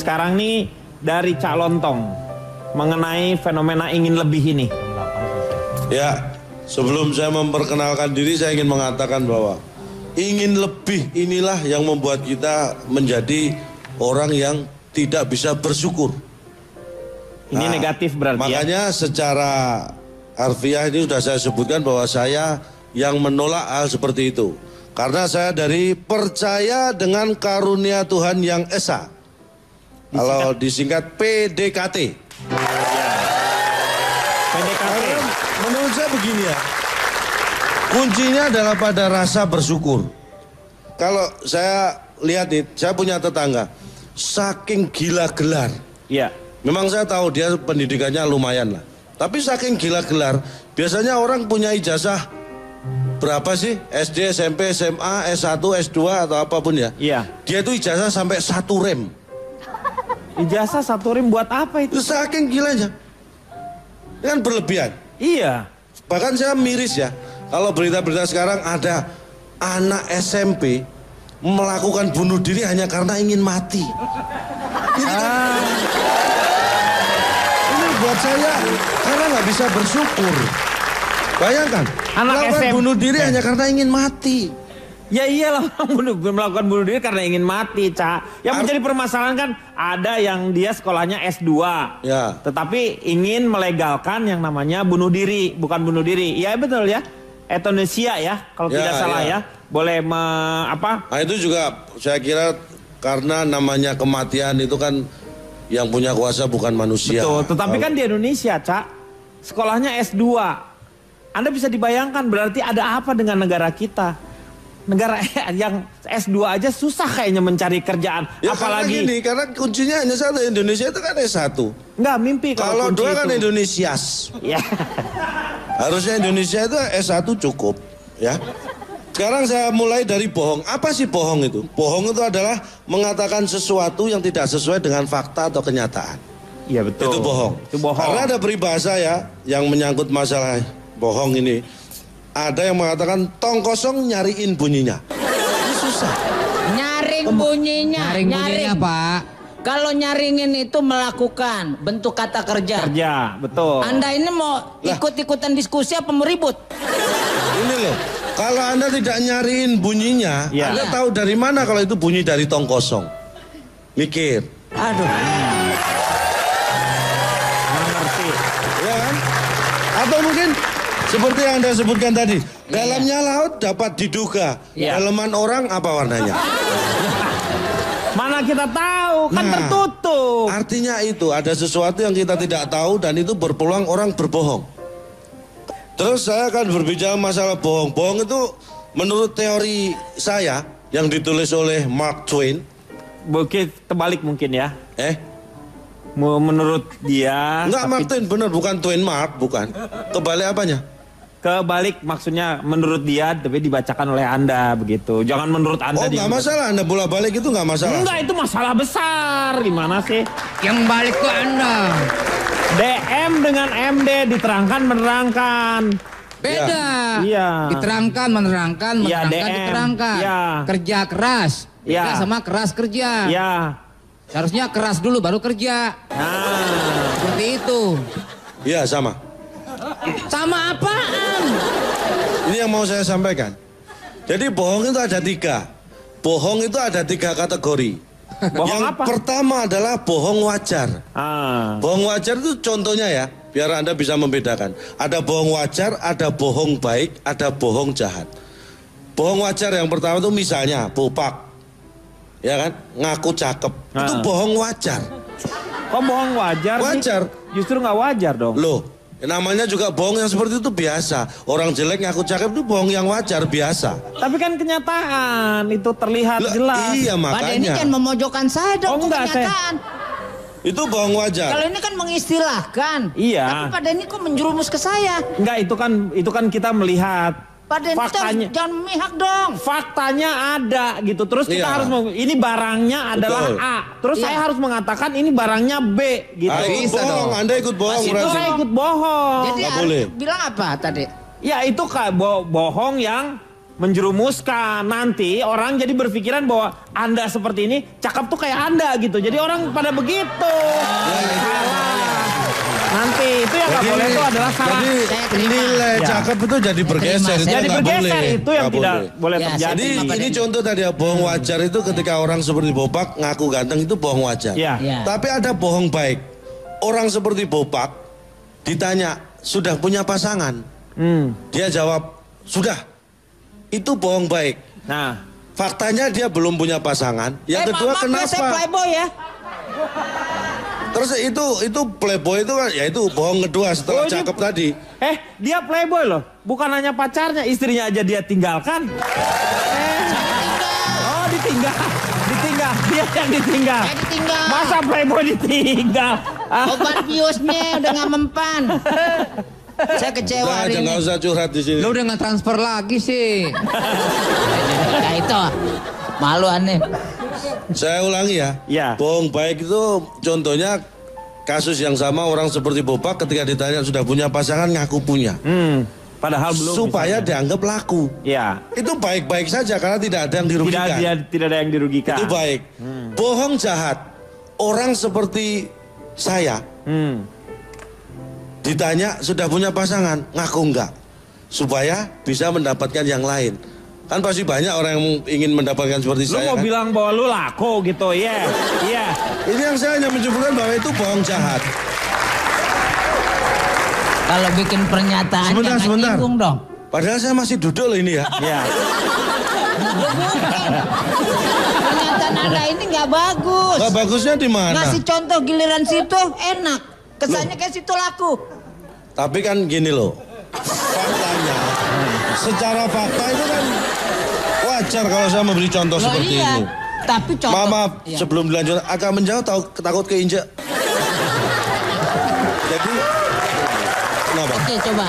sekarang nih dari Cak Lontong mengenai fenomena ingin lebih ini. Ya, sebelum saya memperkenalkan diri, saya ingin mengatakan bahwa ingin lebih inilah yang membuat kita menjadi orang yang tidak bisa bersyukur. Ini negatif berarti. Makanya secara harfiah ini sudah saya sebutkan bahwa saya yang menolak hal seperti itu. Karena saya dari percaya dengan karunia Tuhan yang esa. Kalau disingkat PDKT. PDKT. Menurut saya begini ya. Kuncinya adalah pada rasa bersyukur. Kalau saya lihat nih, saya punya tetangga. Saking gila gelar. Iya. Memang saya tahu dia pendidikannya lumayan lah. Tapi saking gila gelar, biasanya orang punya ijazah berapa sih? SD, SMP, SMA, S1, S2 atau apapun ya. Iya. Dia itu ijazah sampai 1 rem. Ijazah 1 rem buat apa itu? Itu saking gilanya. Ini kan berlebihan. Iya. Bahkan saya miris ya. Kalau berita-berita sekarang ada anak SMP melakukan bunuh diri hanya karena ingin mati. Ini kan, ini buat saya karena nggak bisa bersyukur. Bayangkan, Anak melakukan SMP. bunuh diri hanya karena ingin mati. Ya iyalah melakukan bunuh diri karena ingin mati, Cak. Yang menjadi permasalahan kan ada yang dia sekolahnya S2. Ya. Tetapi ingin melegalkan yang namanya bunuh diri, bukan bunuh diri. Ya betul ya. Euthanasia ya, kalau Ya, tidak salah ya. ya. Boleh apa? Nah itu juga saya kira karena namanya kematian itu kan yang punya kuasa bukan manusia. Betul, tetapi kan di Indonesia, Cak, sekolahnya S2. Anda bisa dibayangkan berarti ada apa dengan negara kita? Negara yang S2 aja susah kayaknya mencari kerjaan. Ya apalagi karena gini, karena kuncinya hanya satu, Indonesia itu kan S1. Enggak mimpi Kalau kunci dua kan itu. Indonesias. Ya. Harusnya Indonesia itu S1 cukup, ya. Sekarang saya mulai dari bohong. Apa sih bohong itu? Bohong itu adalah mengatakan sesuatu yang tidak sesuai dengan fakta atau kenyataan. Iya betul. Itu bohong. Itu bohong. Karena ada peribahasa ya yang menyangkut masalah bohong ini. Ada yang mengatakan tong kosong nyariin bunyinya. Ini susah. Nyaring bunyinya. Nyaring bunyinya, Pak. Kalau nyaringin itu melakukan bentuk kata kerja. Kerja, betul. Anda ini mau ikut-ikutan diskusi apa mau ribut? Ini loh. Kalau Anda tidak nyariin bunyinya, Ya. Anda tahu dari mana kalau itu bunyi dari tong kosong? Mikir. Aduh. Nggak ngerti. Ya kan? Atau mungkin seperti yang Anda sebutkan tadi, dalamnya laut dapat diduga. Iya. Dalaman orang apa warnanya? Mana kita tahu, kan Nah. tertutup. Artinya itu ada sesuatu yang kita tidak tahu dan itu berpeluang orang berbohong. Terus saya akan berbicara masalah bohong. Bohong itu menurut teori saya yang ditulis oleh Mark Twain. Mungkin terbalik mungkin ya. Menurut dia. Enggak tapi Mark Twain, benar bukan Twain Mark, bukan. Kebalik apanya? Kebalik maksudnya menurut dia tapi dibacakan oleh Anda begitu. Jangan menurut Anda. Oh nggak masalah, Anda bolak-balik itu nggak masalah. Enggak, itu masalah besar. Gimana sih? Yang balik tuh Anda. DM dengan MD diterangkan menerangkan. Beda. Iya. Diterangkan, menerangkan, Iya, menerangkan, DM. diterangkan. Iya. Kerja keras. Iya. Beda sama keras kerja. Ya. Seharusnya keras dulu baru kerja. Nah. Seperti itu. Iya sama. Sama apaan? Ini yang mau saya sampaikan. Jadi bohong itu ada 3. Bohong itu ada 3 kategori. Bohong yang apa? pertama adalah bohong wajar. Bohong wajar itu contohnya ya, biar Anda bisa membedakan. Ada bohong wajar, ada bohong baik, ada bohong jahat. Bohong wajar yang pertama itu misalnya bopak. Ya kan? Ngaku cakep. Itu bohong wajar. Kok bohong wajar? Wajar. Sih? Justru nggak wajar dong. Loh, namanya juga bohong yang seperti itu biasa. Orang jelek ngaku cakep itu bohong yang wajar biasa. Tapi kan kenyataan itu terlihat Loh, jelas. iya Pak Denny makanya. kan memojokkan saya dong, Oh, kok enggak, kenyataan. Itu bohong wajar. Kalau ini kan mengistilahkan. Iya. Tapi Pak Denny kok menjerumus ke saya? Enggak, itu kan kita melihat Pak Denny faktanya. jangan memihak dong. Faktanya ada gitu. Terus kita Iya. harus ini barangnya adalah Betul. A. Terus Iya. saya harus mengatakan ini barangnya B gitu. Ikut Bisa bohong, dong. Anda ikut bohong Itu berarti. saya ikut bohong. Jadi nggak harus boleh. bilang apa tadi? Ya itu bohong yang menjerumuskan. Nanti orang jadi berpikiran bahwa Anda seperti ini, cakep tuh kayak Anda gitu. Jadi orang pada begitu. Salah. Nanti itu yang nggak boleh itu adalah salah. Jadi nilai cakep itu jadi bergeser. Itu Jadi nggak bergeser boleh. itu yang Nggak tidak boleh Ya, terjadi. Jadi ini contoh tadi ya, bohong wajar itu ketika orang seperti Bopak ngaku ganteng itu bohong wajar. Ya. Ya. Tapi ada bohong baik. Orang seperti Bopak ditanya sudah punya pasangan. Dia jawab sudah. Itu bohong baik. Nah, Faktanya dia belum punya pasangan. Yang kedua maaf ya, saya kenapa? playboy ya. Terus itu playboy itu kan ya itu bohong kedua setelah Oh, ini- cakep tadi. dia playboy loh. Bukan hanya pacarnya, istrinya aja dia tinggalkan. Oh, ditinggal. Ditinggal. Dia yang ditinggal. Saya ditinggal. Masa playboy ditinggal? Obat biusnya udah nggak mempan. Saya kecewa Udah hari aja ini. nggak usah curhat di sini. Lu udah nggak transfer lagi sih. Ya itu, malu aneh. Saya ulangi ya. Ya. Bohong baik itu contohnya kasus yang sama orang seperti Bopak ketika ditanya sudah punya pasangan ngaku punya. Padahal belum. Supaya misalnya. dianggap laku. Ya. Itu baik-baik saja karena tidak ada yang Tidak, dirugikan. tidak ada yang dirugikan. Itu baik. Bohong jahat. Orang seperti saya ditanya sudah punya pasangan, ngaku enggak. Supaya bisa mendapatkan yang lain. Kan pasti banyak orang yang ingin mendapatkan seperti Lu saya. mau Kan? bilang bahwa lu laku gitu, iya. Iya. Ini yang saya hanya menyebutkan bahwa itu bohong jahat. Kalau bikin pernyataan Sebentar, jangan sebentar. nyinggung dong. Padahal saya masih duduk loh ini ya. Iya. Pernyataan Anda ini nggak bagus. Nggak bagusnya di mana? Ngasih contoh giliran situ enak. Kesannya kayak situ laku. Tapi kan gini loh. Faktanya, secara fakta itu kan wajar kalau saya memberi contoh Loh seperti iya. ini. Tapi contoh. Maaf, Iya. sebelum dilanjutkan agak menjauh takut keinjek. Jadi kenapa? Oke coba.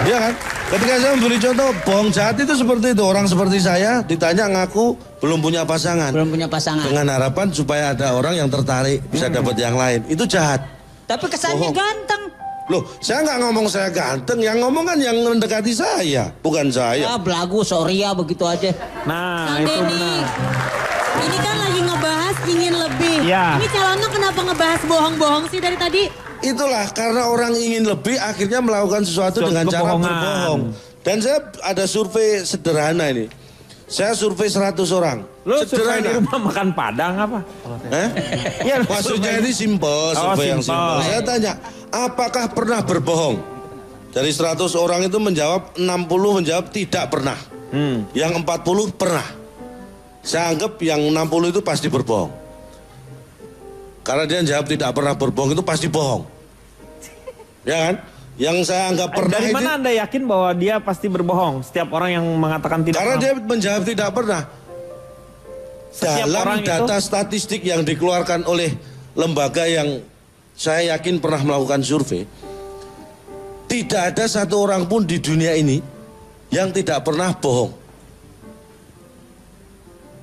Iya kan? Ketika saya memberi contoh bohong jahat itu seperti itu. Orang seperti saya ditanya ngaku belum punya pasangan. Belum punya pasangan. Dengan harapan supaya ada orang yang tertarik bisa dapat yang lain. Itu jahat. Tapi kesannya Bohong. ganteng. Loh, saya nggak ngomong saya ganteng. Yang ngomong kan yang mendekati saya, bukan saya. Ya belagu, sorry ya begitu aja. Nah, Kang itu Denny, benar. ini kan lagi ngebahas ingin lebih. Ya. Ini calonnya kenapa ngebahas bohong-bohong sih dari tadi? Itulah karena orang ingin lebih akhirnya melakukan sesuatu dengan cara Kebohongan. berbohong. Dan saya ada survei sederhana ini. Saya survei 100 orang. Lu survei di Sederhana. rumah makan Padang apa? Iya, lu Maksudnya survei. ini simpel, survei yang simpel. simpel. Saya tanya, apakah pernah berbohong? Dari 100 orang itu menjawab, 60 menjawab tidak pernah. Yang 40 pernah. Saya anggap yang 60 itu pasti berbohong. Karena dia jawab tidak pernah berbohong itu pasti bohong. Ya kan? Yang saya anggap pernah Dari itu, mana Anda yakin bahwa dia pasti berbohong? Setiap orang yang mengatakan tidak karena pernah. dia menjawab tidak pernah. Setiap Dalam orang data itu, statistik yang dikeluarkan oleh lembaga yang saya yakin pernah melakukan survei, tidak ada satu orang pun di dunia ini yang tidak pernah bohong.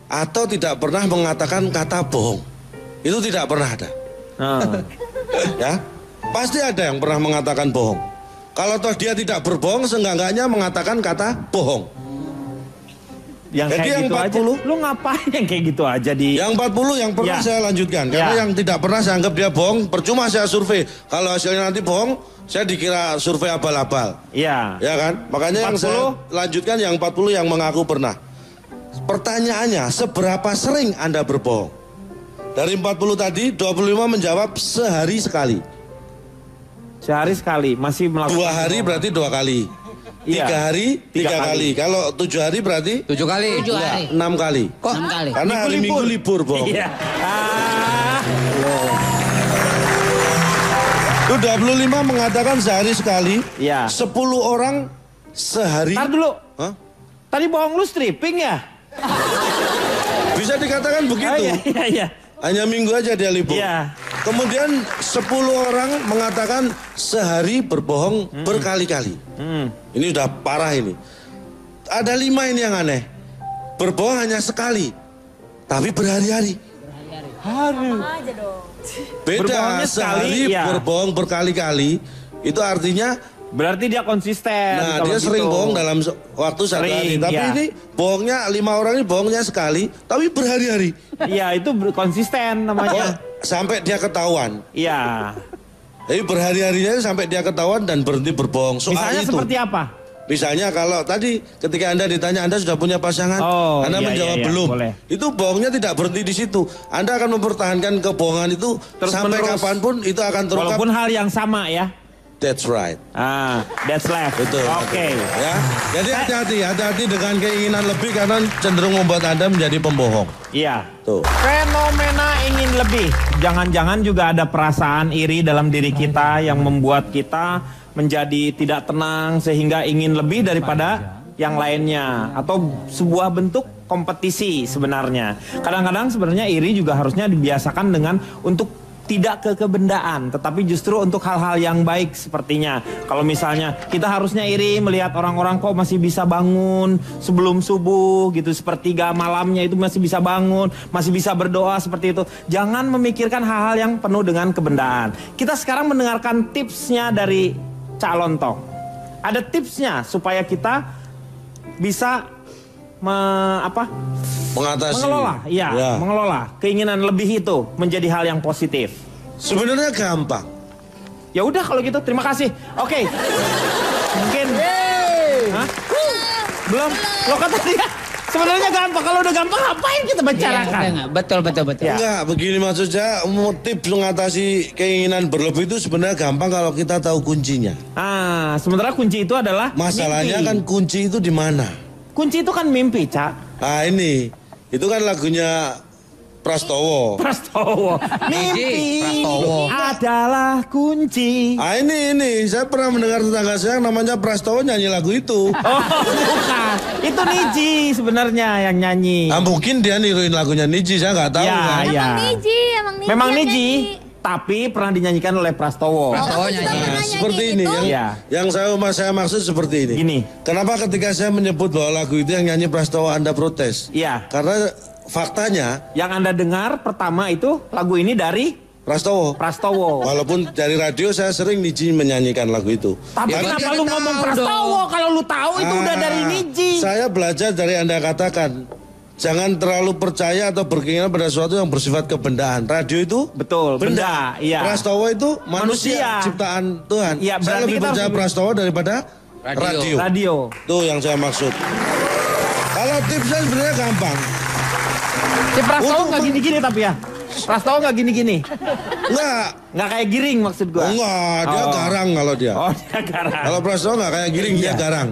Atau tidak pernah mengatakan kata bohong. Itu tidak pernah ada. Nah, Ya, pasti ada yang pernah mengatakan bohong. Kalau toh dia tidak berbohong, seenggak-enggaknya mengatakan kata bohong. yang Jadi kayak yang gitu 40, aja. Lu ngapain yang kayak gitu aja di? Yang 40 yang pernah Ya. saya lanjutkan. Karena Ya. yang tidak pernah saya anggap dia bohong, percuma saya survei. Kalau hasilnya nanti bohong, saya dikira survei abal-abal. Iya. Ya kan? Makanya yang 40. saya lanjutkan yang 40 yang mengaku pernah. Pertanyaannya, seberapa sering Anda berbohong? Dari 40 tadi, 25 menjawab sehari sekali. Sehari sekali masih melakukan. 2 hari berarti 2 kali. Iya. 3 hari 3 Tiga kali. kali. Kalau 7 hari berarti 7 kali. 7 hari. 6 kali. Kok 6 kali. Karena hari Minggu libur bohong. Iya. Itu 25 mengatakan sehari sekali. Iya. 10 orang sehari. Ntar dulu. Hah? Tadi bohong lu stripping ya? Bisa dikatakan begitu. Oh, iya, iya. Hanya minggu aja dia libur. Iya. Kemudian 10 orang mengatakan sehari berbohong berkali-kali. Ini udah parah ini. Ada 5 ini yang aneh. Berbohong hanya sekali. Tapi berhari-hari. Sama aja dong. Beda Berbohongnya sekali, sehari iya. berbohong berkali-kali. Itu artinya Berarti dia konsisten. Nah, kalau dia sering gitu. bohong dalam waktu satu hari. Sering, Tapi iya. ini bohongnya 5 orang ini bohongnya sekali, tapi berhari-hari. Iya, itu konsisten Oh, namanya. sampai dia ketahuan. Iya. Jadi berhari-harinya sampai dia ketahuan dan berhenti berbohong. Soal Misalnya itu. seperti apa? Misalnya kalau tadi ketika Anda ditanya Anda sudah punya pasangan, Oh, Anda iya, menjawab iya, iya, belum. boleh. Itu bohongnya tidak berhenti di situ. Anda akan mempertahankan kebohongan itu Terus sampai menerus. kapanpun itu akan terungkap. Walaupun hal yang sama ya. That's right. That's left. Betul. Oke. Ya. Jadi hati-hati dengan keinginan lebih karena cenderung membuat Anda menjadi pembohong. Iya. Tuh. Fenomena ingin lebih. Jangan-jangan juga ada perasaan iri dalam diri kita yang membuat kita menjadi tidak tenang sehingga ingin lebih daripada yang lainnya, atau sebuah bentuk kompetisi sebenarnya. Kadang-kadang sebenarnya iri juga harusnya dibiasakan dengan untuk tidak ke kebendaan, tetapi justru untuk hal-hal yang baik sepertinya. Kalau misalnya kita harusnya iri melihat orang-orang kok masih bisa bangun sebelum subuh gitu, sepertiga malamnya itu masih bisa bangun, masih bisa berdoa seperti itu. Jangan memikirkan hal-hal yang penuh dengan kebendaan. Kita sekarang mendengarkan tipsnya dari Cak Lontong. Ada tipsnya supaya kita bisa Mengatasi. mengelola keinginan lebih itu menjadi hal yang positif. Sebenarnya gampang. Ya udah kalau gitu, terima kasih. Oke. Mungkin. Hah? Belum. Lo kata dia sebenarnya gampang. Kalau udah gampang ngapain kita bicarakan? Betul. Ya. Enggak, begini maksudnya tips mengatasi keinginan berlebih itu sebenarnya gampang kalau kita tahu kuncinya. Sementara kunci itu adalah Masalahnya mimpi. kan kunci itu di mana? Kunci itu kan mimpi, Cak. Itu kan lagunya Prastowo. Mimpi Prastowo. adalah kunci. Ini saya pernah mendengar tetangga saya yang namanya Prastowo nyanyi lagu itu. Oh, bukan. Itu Niji sebenarnya yang nyanyi. Mungkin dia niruin lagunya Niji, saya nggak tahu Ya, kan. ya. Memang yang Niji, nyanyi. tapi pernah dinyanyikan oleh Prastowo. Prastowo Kita nyanyi. pernah Seperti nyanyi ini itu. Iya. yang saya maksud seperti ini. Gini. Kenapa ketika saya menyebut bahwa lagu itu yang nyanyi Prastowo Anda protes? Iya. Karena faktanya Yang Anda dengar pertama itu lagu ini dari Prastowo. Prastowo. Walaupun dari radio saya sering Niji menyanyikan lagu itu. Tapi Ya, kenapa berarti lu Anda ngomong tahu Prastowo dong. kalau lu tahu itu udah dari Niji? Saya belajar dari Anda katakan. Jangan terlalu percaya atau berkeinginan pada sesuatu yang bersifat kebendaan. Radio itu Betul, benda, iya. Prastowo itu manusia, Manusia. ciptaan Tuhan. Iya, Saya berarti lebih kita percaya harus- Prastowo daripada radio. Radio. Tuh yang saya maksud. Kalau tipsnya sebenarnya gampang. Si Prastowo nggak gini-gini tapi ya. Prastowo nggak gini-gini. Nggak kayak giring maksud gua. Enggak, dia Oh. garang kalau dia. Oh, dia garang. Kalau Prastowo nggak kayak giring, dia Iya. garang.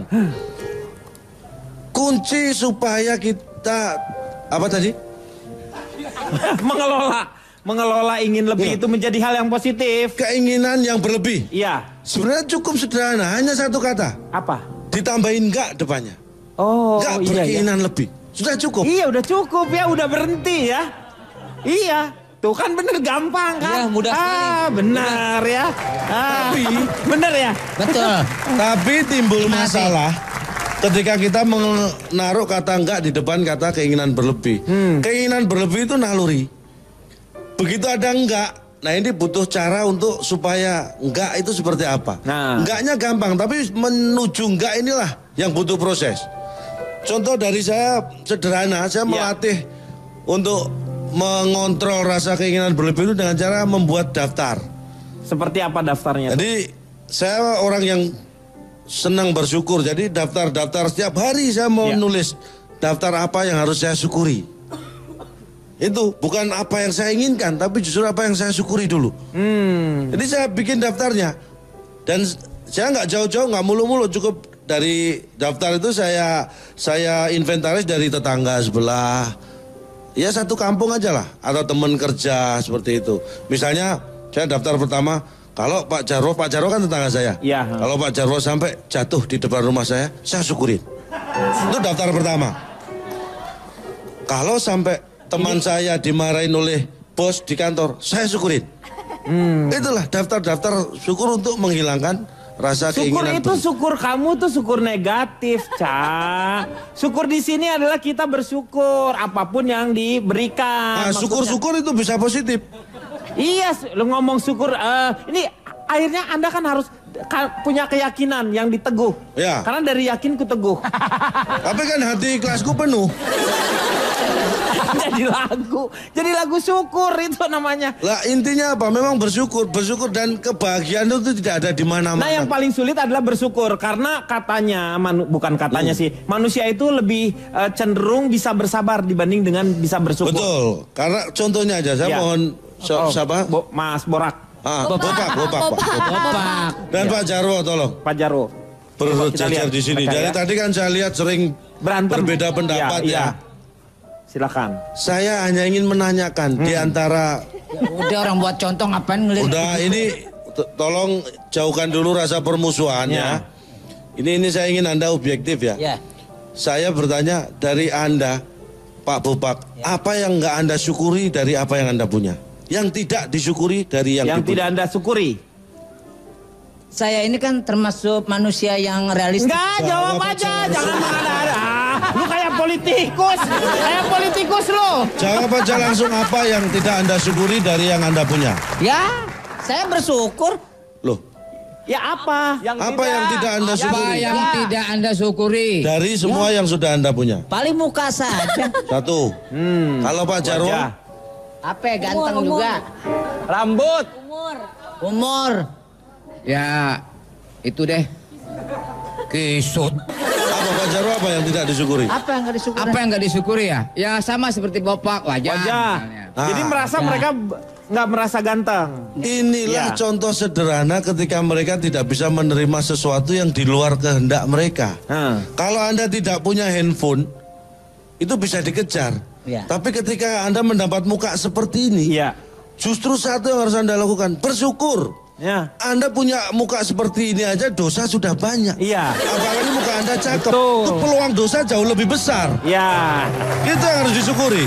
Kunci supaya kita apa tadi? mengelola ingin lebih Iya. itu menjadi hal yang positif. Keinginan yang berlebih. Iya. Sebenarnya cukup sederhana, hanya satu kata. Apa? Ditambahin enggak depannya. Oh, Enggak iya, iya. berkeinginan lebih. Sudah cukup. Iya, udah cukup ya, udah berhenti ya. Iya. Tuh kan bener gampang kan? Iya, mudah sekali. Benar ya. Bener ya. Betul. Tapi timbul Terima kasih. masalah ketika kita menaruh kata enggak di depan kata keinginan berlebih. Keinginan berlebih itu naluri. Begitu ada enggak, nah ini butuh cara untuk supaya enggak itu seperti apa. Nah. Enggaknya gampang, tapi menuju enggak inilah yang butuh proses. Contoh dari saya sederhana, saya melatih untuk mengontrol rasa keinginan berlebih itu dengan cara membuat daftar. Seperti apa daftarnya? Jadi saya orang yang senang bersyukur. Jadi daftar-daftar setiap hari saya mau nulis daftar apa yang harus saya syukuri. Itu bukan apa yang saya inginkan, tapi justru apa yang saya syukuri dulu. Jadi saya bikin daftarnya. Dan saya nggak jauh-jauh, nggak mulu-mulu, cukup dari daftar itu saya inventaris dari tetangga sebelah. Ya satu kampung aja lah, atau teman kerja seperti itu. Misalnya saya daftar pertama, kalau Pak Jarwo kan tetangga saya. Iya. Kalau Pak Jarwo sampai jatuh di depan rumah saya syukurin. Itu daftar pertama. Kalau sampai teman saya dimarahin oleh bos di kantor, saya syukurin. Itulah daftar-daftar syukur untuk menghilangkan rasa Syukur keinginan. itu syukur kamu tuh syukur negatif, Cak. Syukur di sini adalah kita bersyukur apapun yang diberikan. Nah, Maksudnya- syukur-syukur itu bisa positif. Iya, lu ngomong syukur. Ini akhirnya Anda kan harus punya keyakinan yang diteguh. Ya. Karena dari yakin ku teguh. Tapi kan hati ikhlasku penuh. Jadi lagu syukur itu namanya. Lah intinya apa? Memang bersyukur dan kebahagiaan itu tidak ada di mana-mana. Nah yang paling sulit adalah bersyukur karena katanya bukan katanya sih, manusia itu lebih cenderung bisa bersabar dibanding dengan bisa bersyukur. Betul. Karena contohnya aja saya mohon siapa? Mas Borak. Bopak. Dan Pak Jarwo tolong. Pak Jarwo. Berjajar di sini. Dari tadi kan saya lihat sering berantem. Berbeda pendapat ya. Silakan. Saya hanya ingin menanyakan di antara udah orang buat contoh ngapain ngelirik. Udah ini tolong jauhkan dulu rasa permusuhannya. Ya. Ini saya ingin Anda objektif ya. Saya bertanya dari Anda Pak Bopak, apa yang nggak Anda syukuri dari apa yang Anda punya? Yang tidak disyukuri dari yang dipunya. Tidak Anda syukuri. Saya ini kan termasuk manusia yang realistis. Enggak, jawab aja, jangan mengada-ada. Lu kayak politikus lu. Jawab aja langsung apa yang tidak Anda syukuri dari yang Anda punya. Ya, saya bersyukur. Loh. Ya apa? Yang tidak Anda syukuri? Apa yang tidak Anda syukuri? Dari semua yang sudah Anda punya. Paling muka saja. Satu. Kalau Pak Jarwo? Apa ganteng juga. Rambut. Umur. Ya, itu deh. Kisut. Apa Pak Jarwo apa yang tidak disyukuri? Apa yang nggak disyukuri? Apa yang nggak disyukuri ya? Ya sama seperti Bopak, wajah. Jadi merasa mereka nggak merasa ganteng. Inilah contoh sederhana ketika mereka tidak bisa menerima sesuatu yang di luar kehendak mereka. Kalau Anda tidak punya handphone, itu bisa dikejar. Tapi ketika Anda mendapat muka seperti ini, justru satu yang harus Anda lakukan, bersyukur. Anda punya muka seperti ini aja dosa sudah banyak. Apalagi muka Anda cakep, itu peluang dosa jauh lebih besar. Itu yang harus disyukuri.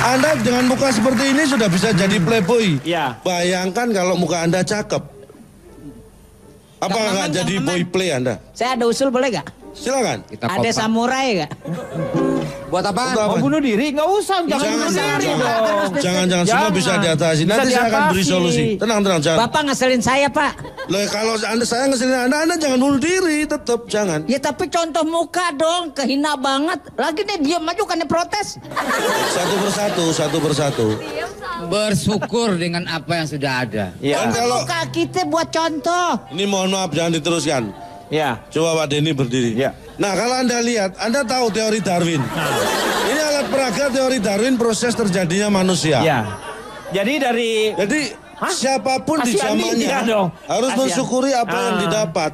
Anda dengan muka seperti ini sudah bisa jadi playboy. Bayangkan kalau muka Anda cakep. Apa nggak jadi boy play Anda? Saya ada usul boleh gak? Silakan. Ada samurai gak? Buat apa? Mau bunuh diri? Nggak usah, jangan bunuh diri dong. Jangan, semua bisa diatasi. Nanti saya akan beri solusi. Tenang, jangan. Bapak ngeselin saya, Pak. Loh, kalau saya ngeselin Anda jangan bunuh diri, tetap jangan. Ya tapi contoh muka dong, kehina banget. Lagi nih diam aja kan protes. Satu persatu. Bersyukur dengan apa yang sudah ada. Kalau muka kita buat contoh. Ini mohon maaf jangan diteruskan. Coba Pak Denny berdiri. Nah kalau Anda lihat, Anda tahu teori Darwin. Ini alat peraga teori Darwin, proses terjadinya manusia. Jadi siapapun di zamannya harus mensyukuri apa yang didapat.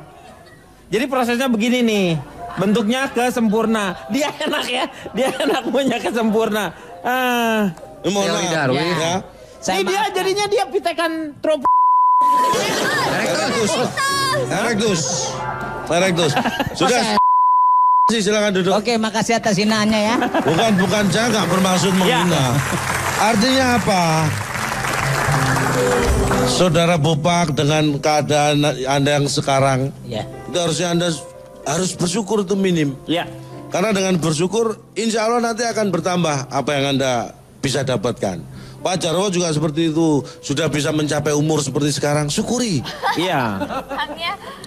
Jadi prosesnya begini nih, bentuknya kesempurna. Dia enak ya, dia enak punya kesempurna. Mohon maaf Darwin ya. Ini dia jadinya dia pitekan trop. Erectus. Sudah. Silakan duduk. Oke, makasih atas hinaannya ya. Bukan saya nggak bermaksud menghina. Artinya apa? Saudara Bopak dengan keadaan Anda yang sekarang, itu harusnya Anda harus bersyukur itu minim. Karena dengan bersyukur, insya Allah nanti akan bertambah apa yang Anda bisa dapatkan. Pak Jarwo juga seperti itu, sudah bisa mencapai umur seperti sekarang, syukuri.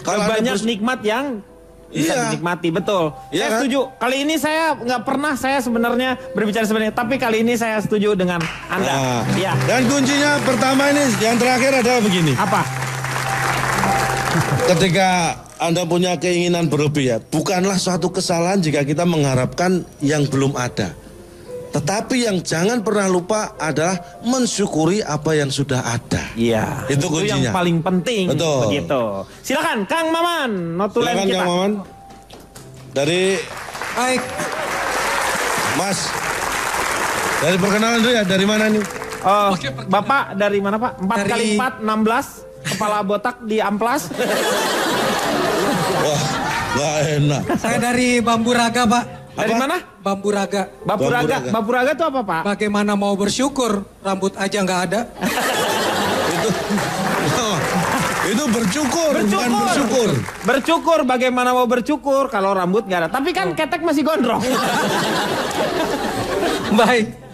Kalau banyak nikmat yang bisa dinikmati, betul. Saya setuju. Kali ini saya nggak pernah sebenarnya berbicara sebenarnya, tapi kali ini saya setuju dengan Anda. Dan kuncinya pertama ini, yang terakhir adalah begini. Apa? Ketika Anda punya keinginan berlebih bukanlah suatu kesalahan jika kita mengharapkan yang belum ada. Tetapi yang jangan pernah lupa adalah mensyukuri apa yang sudah ada. Itu kuncinya. Yang paling penting. Betul. Begitu. Silakan Kang Maman, notulen kita. Kang Maman. Dari Mas. Dari perkenalan dulu ya, dari mana nih? Bapak dari mana Pak? 4 kali 4, 16. Kepala botak di amplas. Wah, gak enak. Saya dari Bambu Raga, Pak. Dari mana? Bambu Raga. Bambu Raga itu apa Pak? Bagaimana mau bersyukur, rambut aja nggak ada. Itu bersyukur, bukan bersyukur. Bersyukur, bagaimana mau bersyukur kalau rambut nggak ada. Tapi kan ketek masih gondrong. Baik.